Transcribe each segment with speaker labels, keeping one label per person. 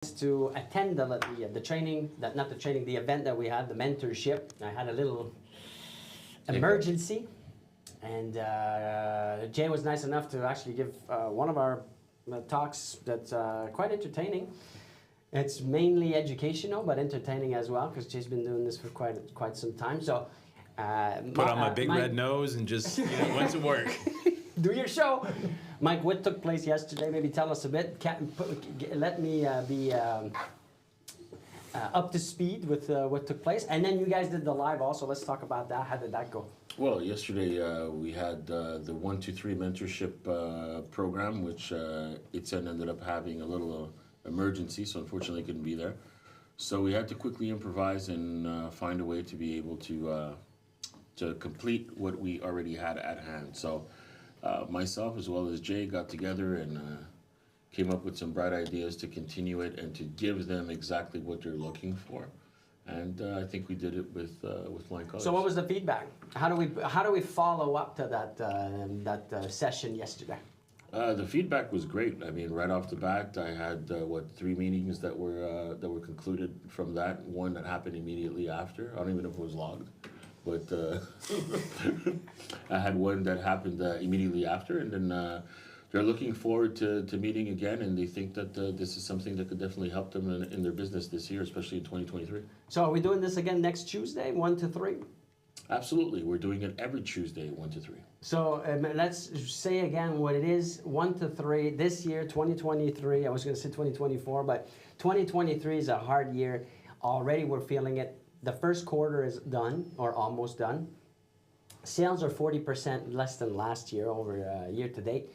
Speaker 1: to attend the training, the event that we had, the mentorship. I had a little emergency, and Jay was nice enough to actually give one of our talks that's quite entertaining. It's mainly educational, but entertaining as well, because Jay's been doing this for quite some time. So,
Speaker 2: put on my big red nose and just went to work.
Speaker 1: Do your show. Mike, what took place yesterday? Maybe tell us a bit. Let me be up to speed with what took place. And then you guys did the live also. Let's talk about that. How did that go?
Speaker 3: Well, yesterday we had the 1-2-3 mentorship program, which Etienne ended up having a little emergency, so unfortunately couldn't be there. So we had to quickly improvise and find a way to be able to complete what we already had at hand. So myself as well as Jay got together and came up with some bright ideas to continue it and to give them exactly what they're looking for. And I think we did it with flying colors.
Speaker 1: So what was the feedback? How do we follow up to that session yesterday?
Speaker 3: The feedback was great. I mean, right off the bat, I had 3 meetings that were concluded from that. One that happened immediately after. I don't even know if it was logged, but I had one that happened immediately after, and then they're looking forward to meeting again, and they think that this is something that could definitely help them in their business this year, especially in 2023.
Speaker 1: So are we doing this again next Tuesday, 1 to 3?
Speaker 3: Absolutely. We're doing it every Tuesday, 1 to 3.
Speaker 1: So let's say again what it is, 1 to 3, this year, 2023. I was going to say 2024, but 2023 is a hard year. Already we're feeling it. The first quarter is done, or almost done. Sales are 40% less than last year, over year to date.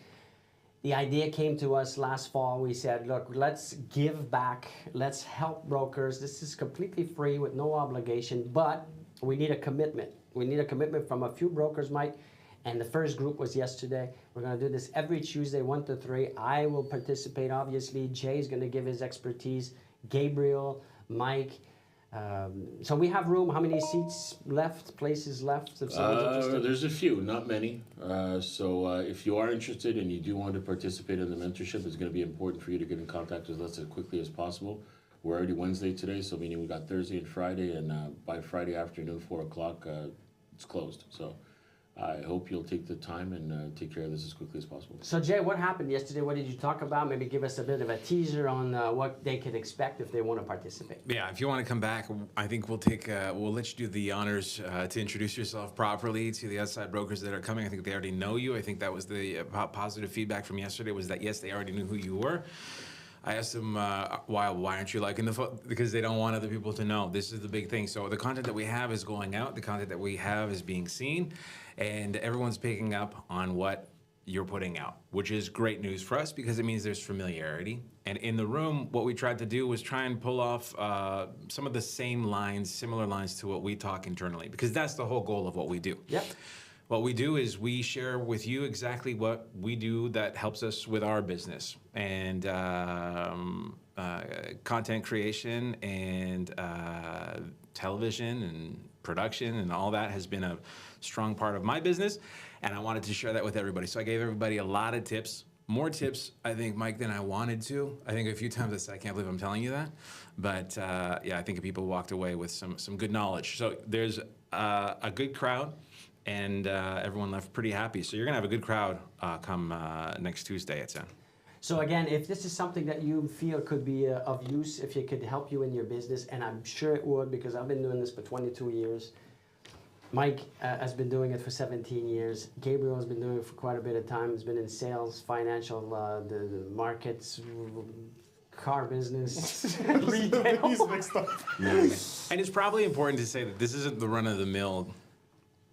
Speaker 1: The idea came to us last fall. We said, look, let's give back. Let's help brokers. This is completely free with no obligation, but we need a commitment. We need a commitment from a few brokers, Mike. And the first group was yesterday. We're going to do this every Tuesday, 1 to 3. I will participate, obviously. Jay's going to give his expertise. Gabriel, Mike. So we have room. How many seats left, places left? If
Speaker 3: there's a few, not many. So if you are interested and you do want to participate in the mentorship, it's going to be important for you to get in contact with us as quickly as possible. We're already Wednesday today, so meaning we got Thursday and Friday, and by Friday afternoon, 4 o'clock, it's closed. So I hope you'll take the time and take care of this as quickly as possible.
Speaker 1: So Jay, what happened yesterday? What did you talk about? Maybe give us a bit of a teaser on what they could expect if they want to participate.
Speaker 2: Yeah, if you want to come back, I think we'll let you do the honors to introduce yourself properly to the outside brokers that are coming. I think they already know you. I think that was the positive feedback from yesterday, was that yes, they already knew who you were. I asked them, why aren't you liking the photo? Because they don't want other people to know. This is the big thing. So the content that we have is going out. The content that we have is being seen. And everyone's picking up on what you're putting out, which is great news for us because it means there's familiarity. And in the room, what we tried to do was try and pull off some of the same lines, similar lines to what we talk internally, because that's the whole goal of what we do.
Speaker 1: Yep.
Speaker 2: What we do is we share with you exactly what we do that helps us with our business. And content creation and television and production and all that has been a strong part of my business. And I wanted to share that with everybody. So I gave everybody a lot of tips. More tips, I think, Mike, than I wanted to. I think a few times I said, I can't believe I'm telling you that. But yeah, I think people walked away with some good knowledge. So there's a good crowd. And everyone left pretty happy. So you're going to have a good crowd come next Tuesday at 10.
Speaker 1: So again, if this is something that you feel could be of use, if it could help you in your business, and I'm sure it would because I've been doing this for 22 years. Mike has been doing it for 17 years. Gabriel has been doing it for quite a bit of time. He's been in sales, financial, the markets, car business, retail.
Speaker 4: He's mixed up.
Speaker 2: And it's probably important to say that this isn't the run-of-the-mill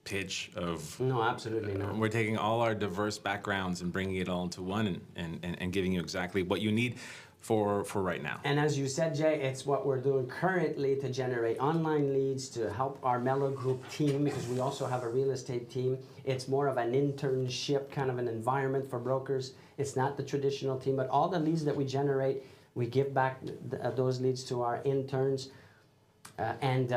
Speaker 2: pitch of...
Speaker 1: No, absolutely not.
Speaker 2: We're taking all our diverse backgrounds and bringing it all into one and giving you exactly what you need for right now.
Speaker 1: And as you said, Jay, it's what we're doing currently to generate online leads to help our Mellor Group team, because we also have a real estate team. It's more of an internship kind of an environment for brokers. It's not the traditional team, but all the leads that we generate, we give back those leads to our interns. And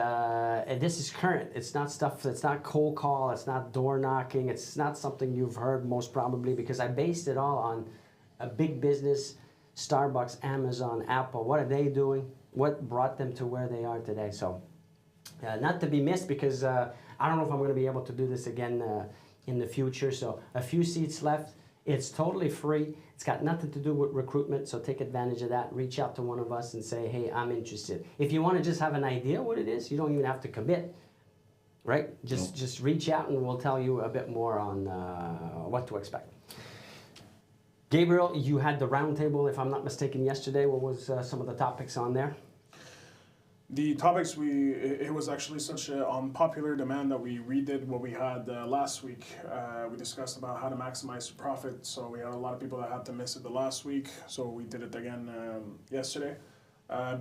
Speaker 1: this is current. It's not stuff, it's not cold call, it's not door knocking, it's not something you've heard most probably, because I based it all on a big business Starbucks, Amazon, Apple, what are they doing? What brought them to where they are today? So not to be missed, because I don't know if I'm going to be able to do this again in the future. So a few seats left. It's totally free. It's got nothing to do with recruitment, so take advantage of that. Reach out to one of us and say, hey, I'm interested. If you want to just have an idea what it is, you don't even have to commit, right? Just reach out and we'll tell you a bit more on what to expect. Gabriel, you had the roundtable, if I'm not mistaken, yesterday. What was some of the topics on there?
Speaker 4: The topics it was actually such a popular demand that we redid what we had last week. We discussed about how to maximize profit, so we had a lot of people that had to miss it the last week, so we did it again yesterday.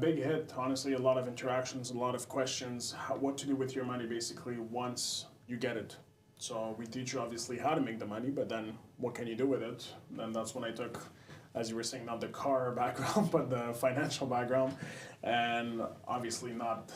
Speaker 4: Big hit, honestly, a lot of interactions, a lot of questions, what to do with your money basically once you get it. So we teach you obviously how to make the money, but then what can you do with it? And that's when I took, as you were saying, not the car background, but the financial background, and obviously not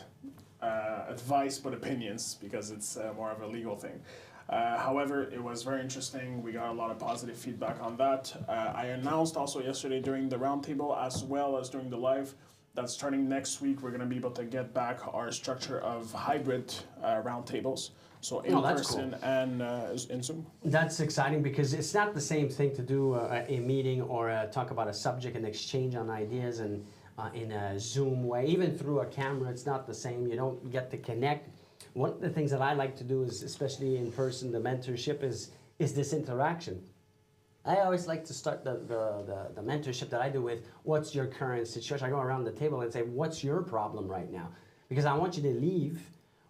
Speaker 4: advice, but opinions, because it's more of a legal thing. However, it was very interesting. We got a lot of positive feedback on that. I announced also yesterday during the roundtable, as well as during the live, that starting next week, we're going to be able to get back our structure of hybrid roundtables. So in person cool. And in Zoom.
Speaker 1: That's exciting, because it's not the same thing to do a meeting or talk about a subject and exchange on ideas and in a Zoom way. Even through a camera, it's not the same. You don't get to connect. One of the things that I like to do is, especially in person, the mentorship is this interaction. I always like to start the mentorship that I do with, what's your current situation? I go around the table and say, what's your problem right now? Because I want you to leave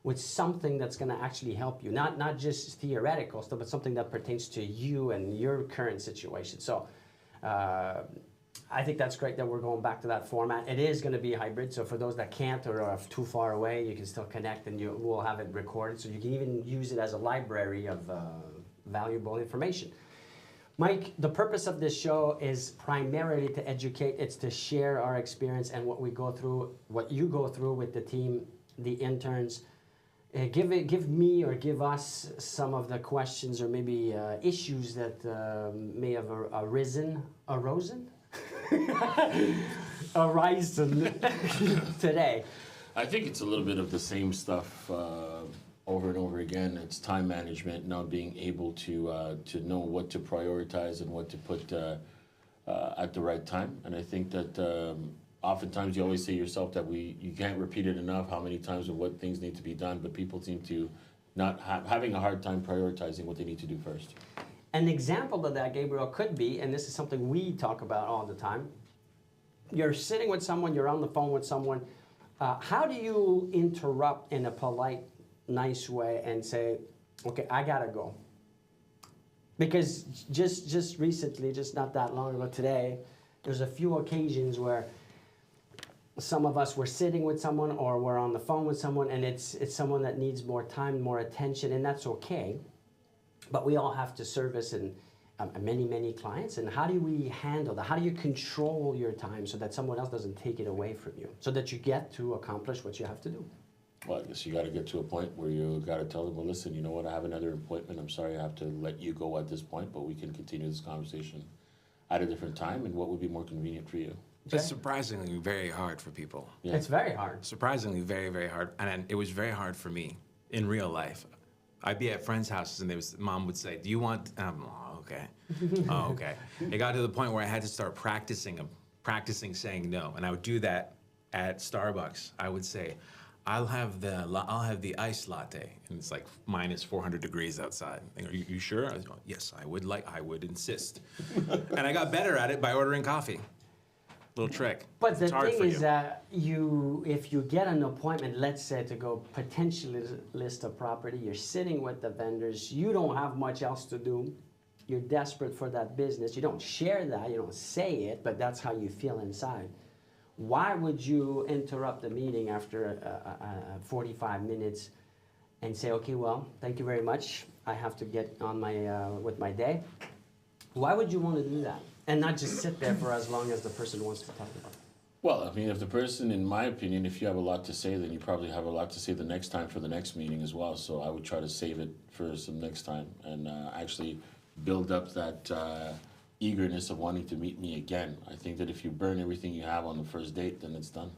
Speaker 1: with something that's going to actually help you, not just theoretical stuff, but something that pertains to you and your current situation. So I think that's great that we're going back to that format. It is going to be hybrid, so for those that can't or are too far away, you can still connect, and we'll have it recorded, so you can even use it as a library of valuable information. Mike, the purpose of this show is primarily to educate. It's to share our experience and what we go through, what you go through with the team, the interns. Give me or give us some of the questions or maybe issues that may have arisen today.
Speaker 3: I think it's a little bit of the same stuff over and over again. It's time management, not being able to know what to prioritize and what to put at the right time. And I think that oftentimes you always say yourself that you can't repeat it enough how many times and what things need to be done, but people seem to not having a hard time prioritizing what they need to do first.
Speaker 1: An example of that, Gabriel, could be, and this is something we talk about all the time, you're sitting with someone, you're on the phone with someone, how do you interrupt in a polite, nice way and say, okay, I gotta go? Because just recently, just not that long ago today, there's a few occasions where some of us were sitting with someone or we're on the phone with someone, and it's someone that needs more time, more attention, and that's okay. But we all have to service and many clients. And how do we handle that? How do you control your time so that someone else doesn't take it away from you, so that you get to accomplish what you have to do?
Speaker 3: Well, I guess you got to get to a point where you got to tell them, well, listen, you know what, I have another appointment. I'm sorry I have to let you go at this point, but we can continue this conversation at a different time, and what would be more convenient for you.
Speaker 2: It's surprisingly very hard for people.
Speaker 1: Yeah. It's very hard.
Speaker 2: Surprisingly very, very hard. And it was very hard for me in real life. I'd be at friends' houses and mom would say, do you want, oh, okay. Oh, okay. It got to the point where I had to start practicing saying no. And I would do that at Starbucks. I would say, I'll have the iced latte. And it's like minus 400 degrees outside. Are you sure? I was going, yes, I would insist. And I got better at it by ordering coffee. Little trick.
Speaker 1: But the thing is that if you get an appointment, let's say to go potentially list a property, you're sitting with the vendors, you don't have much else to do, you're desperate for that business, you don't share that, you don't say it, but that's how you feel inside. Why would you interrupt the meeting after 45 minutes and say, okay, well, thank you very much, I have to get on with my day? Why would you want to do that? And not just sit there for as long as the person wants to talk about it?
Speaker 3: Well, I mean, if the person, in my opinion, if you have a lot to say, then you probably have a lot to say the next time for the next meeting as well. So I would try to save it for some next time and actually build up that eagerness of wanting to meet me again. I think that if you burn everything you have on the first date, then it's done.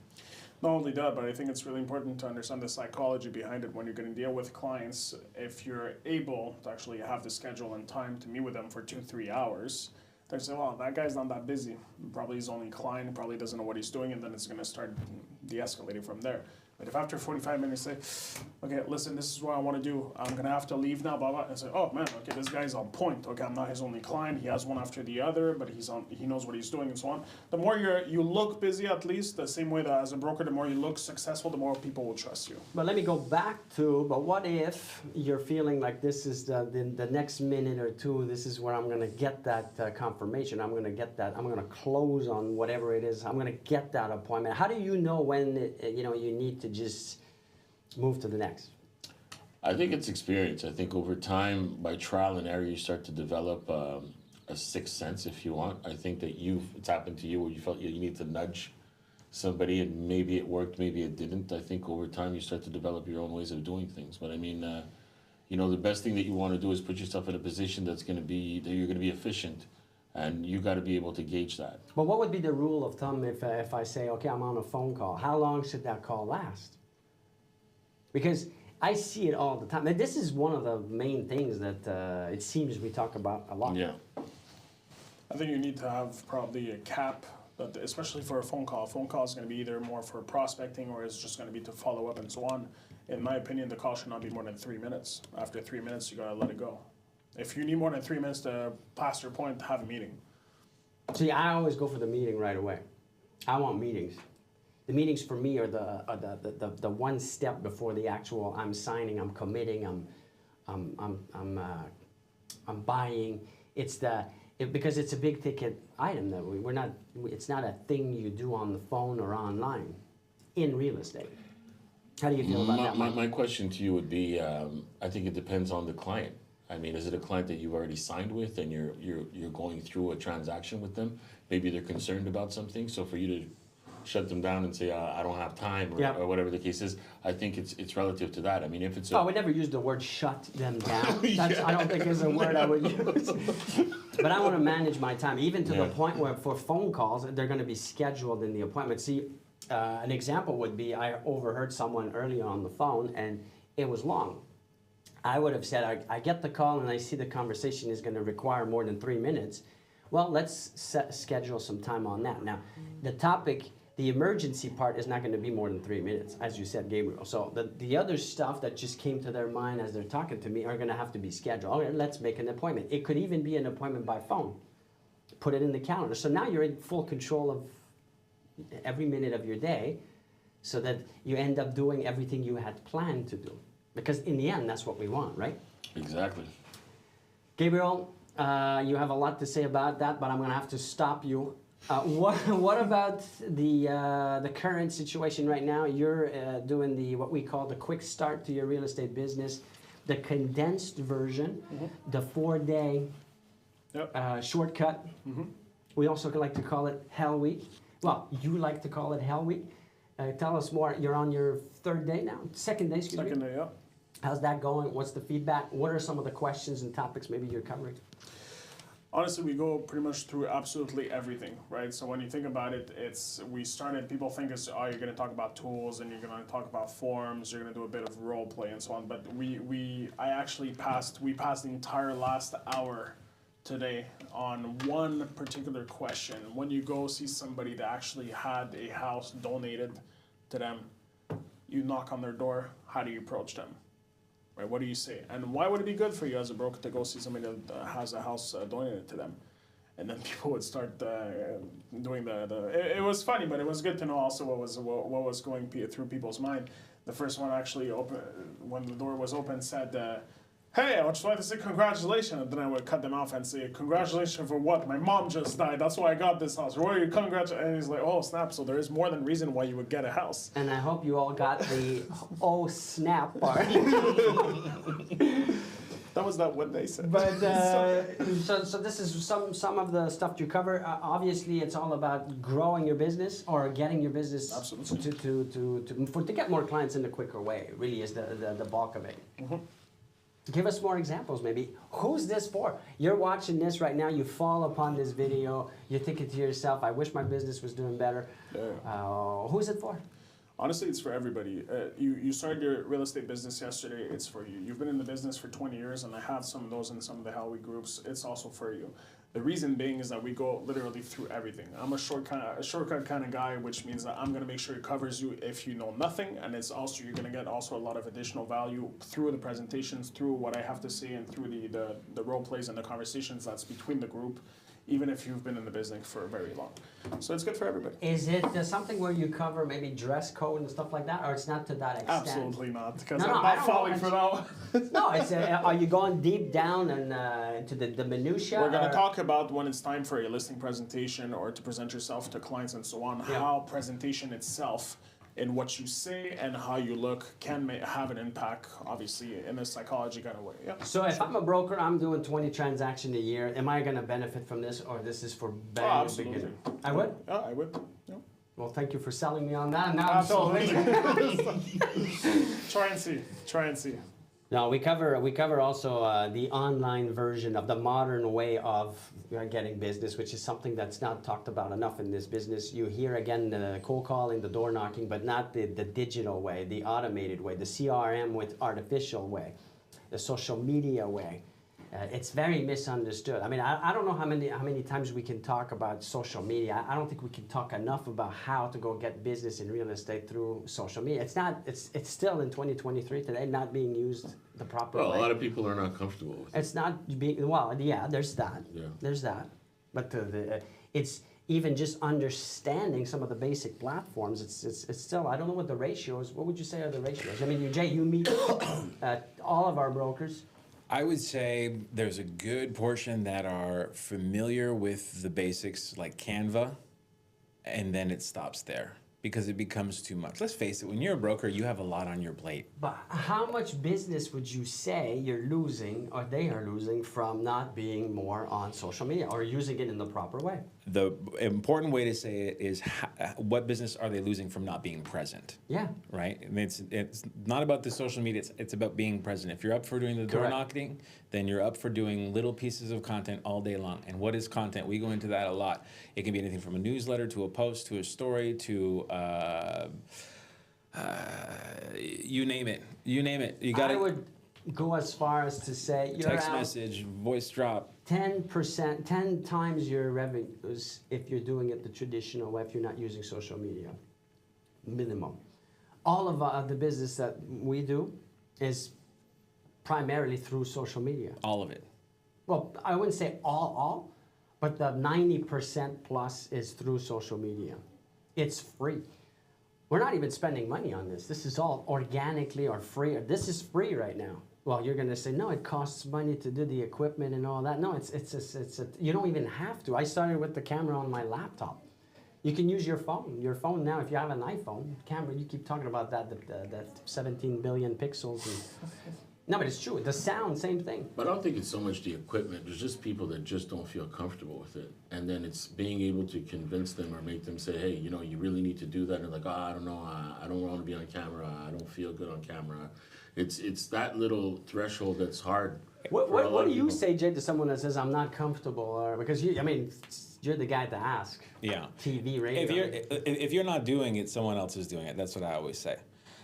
Speaker 4: Not only that, but I think it's really important to understand the psychology behind it when you're going to deal with clients. If you're able to actually have the schedule and time to meet with them for 2-3 hours, they say, well, that guy's not that busy. Probably his only client, probably doesn't know what he's doing, and then it's going to start de-escalating from there. But if after 45 minutes say, okay, listen, this is what I want to do. I'm going to have to leave now, blah, blah, and say, oh man, okay, this guy's on point. Okay, I'm not his only client. He has one after the other, but he knows what he's doing and so on. The more you look busy, at least, the same way that as a broker, the more you look successful, the more people will trust you.
Speaker 1: But let me go back to, but what if you're feeling like this is the next minute or two, this is where I'm going to get that confirmation. I'm going to get that, I'm going to close on whatever it is. I'm going to get that appointment. How do you know when, you need to just move to the next?
Speaker 3: I think it's experience. I think over time, by trial and error, you start to develop a sixth sense, if you want. I think that it's happened to you where you felt you need to nudge somebody, and maybe it worked, maybe it didn't. I think over time, you start to develop your own ways of doing things. But I mean, the best thing that you want to do is put yourself in a position that you're going to be efficient, and you got to be able to gauge that.
Speaker 1: But what would be the rule of thumb if I say, okay, I'm on a phone call? How long should that call last? Because I see it all the time. And this is one of the main things that it seems we talk about a lot.
Speaker 3: Yeah.
Speaker 4: I think you need to have probably a cap, that, especially for a phone call. A phone call is going to be either more for prospecting or it's just going to be to follow up and so on. In my opinion, the call should not be more than 3 minutes. After 3 minutes, you got to let it go. If you need more than 3 minutes to pass your point, have a meeting.
Speaker 1: See, I always go for the meeting right away. I want meetings. The meetings for me are the one step before the actual I'm signing, I'm committing, I'm buying. Because it's a big ticket item that it's not a thing you do on the phone or online in real estate. How do you feel about that?
Speaker 3: My question to you would be, I think it depends on the client. I mean, is it a client that you've already signed with and you're going through a transaction with them? Maybe they're concerned about something, so for you to shut them down and say, I don't have time, or whatever the case is, I think it's relative to that. I mean, if it's
Speaker 1: I would never use the word shut them down. I don't think it's a word I would use. But I want to manage my time, even to the point where for phone calls, they're going to be scheduled in the appointment. See, an example would be I overheard someone earlier on the phone, and it was long. I would have said, I get the call and I see the conversation is going to require more than 3 minutes. Well, let's schedule some time on that. Now, the topic, the emergency part is not going to be more than 3 minutes, as you said, Gabriel. So the other stuff that just came to their mind as they're talking to me are going to have to be scheduled. Okay, let's make an appointment. It could even be an appointment by phone. Put it in the calendar. So now you're in full control of every minute of your day so that you end up doing everything you had planned to do. Because in the end, that's what we want, right?
Speaker 3: Exactly.
Speaker 1: Gabriel, you have a lot to say about that, but I'm going to have to stop you. What about the current situation right now? You're doing what we call the quick start to your real estate business, the condensed version, the 4-day shortcut. We also like to call it Hell Week. Well, you like to call it Hell Week. Tell us more. You're on your 3rd day now? 2nd day, excuse me.
Speaker 4: 2nd day, yeah.
Speaker 1: How's that going? What's the feedback? What are some of the questions and topics maybe you're covering?
Speaker 4: Honestly, we go pretty much through absolutely everything, right? So when you think about it, people think you're going to talk about tools and you're going to talk about forms, you're going to do a bit of role play and so on. But we passed the entire last hour today on one particular question. When you go see somebody that actually had a house donated to them, you knock on their door, how do you approach them? Right, what do you say? And why would it be good for you as a broker to go see somebody that has a house donated to them? And then people would start doing it was funny, but it was good to know also what was going through people's mind. The first one actually opened, when the door was open, said, hey, I would just like to say congratulations. And then I would cut them off and say, congratulations for what? My mom just died. That's why I got this house. Where are you congratulating? And he's like, oh, snap. So there is more than reason why you would get a house.
Speaker 1: And I hope you all got the oh, snap part.
Speaker 4: That was not what they said.
Speaker 1: But so this is some of the stuff you cover. Obviously, it's all about growing your business or getting your business to get more clients in a quicker way. Really is the bulk of it. Give us more examples, maybe. Who's this for? You're watching this right now. You fall upon this video. You're thinking to yourself, I wish my business was doing better.
Speaker 4: Yeah.
Speaker 1: Who's it for?
Speaker 4: Honestly, it's for everybody. You started your real estate business yesterday. It's for you. You've been in the business for 20 years, and I have some of those in some of the Howie groups. It's also for you. The reason being is that we go literally through everything. I'm a shortcut kind of guy, which means that I'm gonna make sure it covers you if you know nothing, and it's also you're gonna get also a lot of additional value through the presentations, through what I have to say, and through the role plays and the conversations that's between the group, even if you've been in the business for very long. So it's good for everybody.
Speaker 1: Is it something where you cover maybe dress code and stuff like that, or it's not to that extent?
Speaker 4: Absolutely not, because
Speaker 1: No,
Speaker 4: I'm
Speaker 1: no, I
Speaker 4: not
Speaker 1: don't
Speaker 4: falling
Speaker 1: know.
Speaker 4: for that one.
Speaker 1: No, it's are you going deep down and into the minutiae?
Speaker 4: We're going
Speaker 1: or-
Speaker 4: to talk about when it's time for a listing presentation or to present yourself to clients and so on,
Speaker 1: Yeah.
Speaker 4: how presentation itself and what you say and how you look can have an impact, obviously, in a psychology kind of way. Yeah.
Speaker 1: So if I'm a broker, I'm doing 20 transactions a year. Am I going to benefit from this, or this is for very
Speaker 4: absolutely.
Speaker 1: beginner? I would.
Speaker 4: Yeah, I would. Yeah.
Speaker 1: Well, thank you for selling me on that. Now I'm
Speaker 4: Absolutely.
Speaker 1: sold.
Speaker 4: Try and see. Try and see.
Speaker 1: No, we cover also the online version of the modern way of getting business, which is something that's not talked about enough in this business. You hear again the cold calling, the door knocking, but not the digital way, the automated way, the CRM with artificial way, the social media way. It's very misunderstood. I mean, I don't know how many times we can talk about social media. I don't think we can talk enough about how to go get business in real estate through social media. It's still in 2023 today not being used the proper
Speaker 3: Well,
Speaker 1: way.
Speaker 3: a lot of people are not comfortable with it.
Speaker 1: It's not being, well, yeah, there's that.
Speaker 3: Yeah.
Speaker 1: There's that. But it's even just understanding some of the basic platforms. It's still, I don't know what the ratios, what would you say are the ratios? I mean, Jay, you meet all of our brokers.
Speaker 2: I would say there's a good portion that are familiar with the basics like Canva, and then it stops there because it becomes too much. Let's face it, when you're a broker, you have a lot on your plate.
Speaker 1: But how much business would you say you're losing, or they are losing, from not being more on social media or using it in the proper way?
Speaker 2: The important way to say it is what business are they losing from not being present?
Speaker 1: Yeah.
Speaker 2: Right? And it's not about the social media, it's about being present. If you're up for doing the door
Speaker 1: Correct.
Speaker 2: knocking, then you're up for doing little pieces of content all day long. And what is content? We go into that a lot. It can be anything from a newsletter to a post to a story to you name it. You name it. You got
Speaker 1: I
Speaker 2: to
Speaker 1: would go as far as to say you're
Speaker 2: text
Speaker 1: out
Speaker 2: message, voice drop.
Speaker 1: 10%, 10 times your revenues if you're doing it the traditional way, if you're not using social media. Minimum. All of the business that we do is primarily through social media.
Speaker 2: All of it.
Speaker 1: Well, I wouldn't say all, but the 90% plus is through social media. It's free. We're not even spending money on this. This is all organically or free. This is free right now. Well, you're gonna say, no, it costs money to do the equipment and all that. No, you don't even have to. I started with the camera on my laptop. You can use your phone. Your phone now, if you have an iPhone camera, you keep talking about that 17 billion pixels. And, no, but it's true. The sound, same thing.
Speaker 3: But I don't think it's so much the equipment. There's just people that just don't feel comfortable with it. And then it's being able to convince them or make them say, hey, you know, you really need to do that. And they're like, oh, I don't know. I don't want to be on camera. I don't feel good on camera. It's that little threshold that's hard.
Speaker 1: What do you say, Jay, to someone that says, I'm not comfortable? Or because you're the guy to ask.
Speaker 2: Yeah.
Speaker 1: TV, radio.
Speaker 2: If you're not doing it, someone else is doing it. That's what I always say.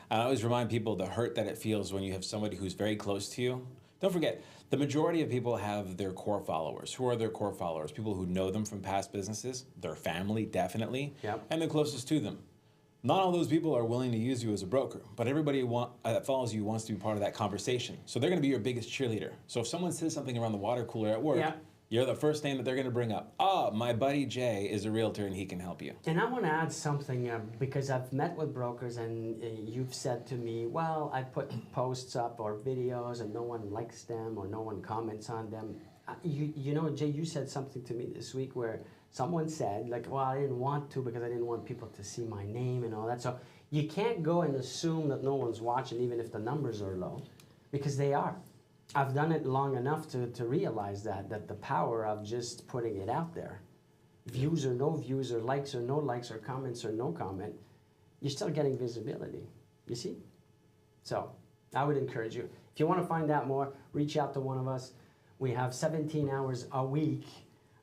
Speaker 2: I always remind people the hurt that it feels when you have somebody who's very close to you. Don't forget, the majority of people have their core followers. Who are their core followers? People who know them from past businesses, their family, definitely,
Speaker 1: Yep.
Speaker 2: and the closest to them. Not all those people are willing to use you as a broker, but everybody that follows you wants to be part of that conversation. So they're going to be your biggest cheerleader. So if someone says something around the water cooler at work,
Speaker 1: Yeah.
Speaker 2: you're the first name that they're going to bring up. Oh, my buddy Jay is a realtor and he can help you.
Speaker 1: And I want to add something because I've met with brokers and you've said to me, well, I put posts up or videos and no one likes them or no one comments on them. You know, Jay, you said something to me this week where someone said, like, well, I didn't want to because I didn't want people to see my name and all that. So you can't go and assume that no one's watching even if the numbers are low, because they are. I've done it long enough to realize that the power of just putting it out there, views or no views or likes or no likes or comments or no comment, you're still getting visibility, you see? So I would encourage you, If you want to find out more, reach out to one of us. We have 17 hours a week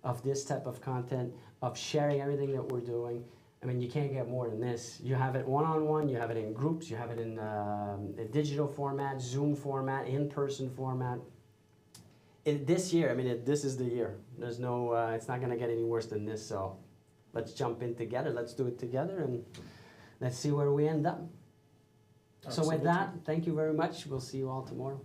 Speaker 1: of this type of content, of sharing everything that we're doing. I mean, you can't get more than this. You have it one-on-one, you have it in groups, you have it in a digital format, Zoom format, in-person format. This year, I mean, this is the year. There's no, it's not gonna get any worse than this, so let's jump in together, let's do it together, and let's see where we end up. So with
Speaker 4: Absolutely.
Speaker 1: that, thank you very much. We'll see you all tomorrow.